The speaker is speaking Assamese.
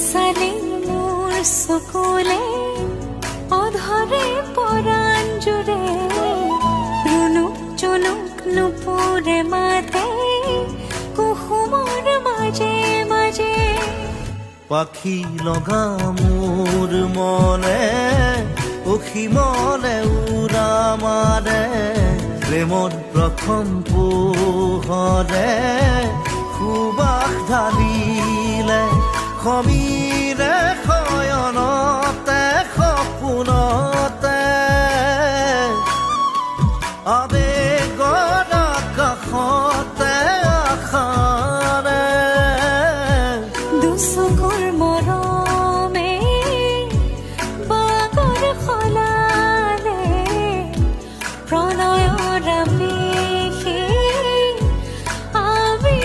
চালে মোৰ চকুলে অধৰে পৰাণ জুৰে ৰুণুক জুনুক নুপুৰে মাতে কুসুমৰ মাজে মাজে পাখি লগা মোৰ মনে অসীমলে উৰা মাৰে প্ৰেমত প্ৰথম পোহৰে সুবাস ঢালিলে সমী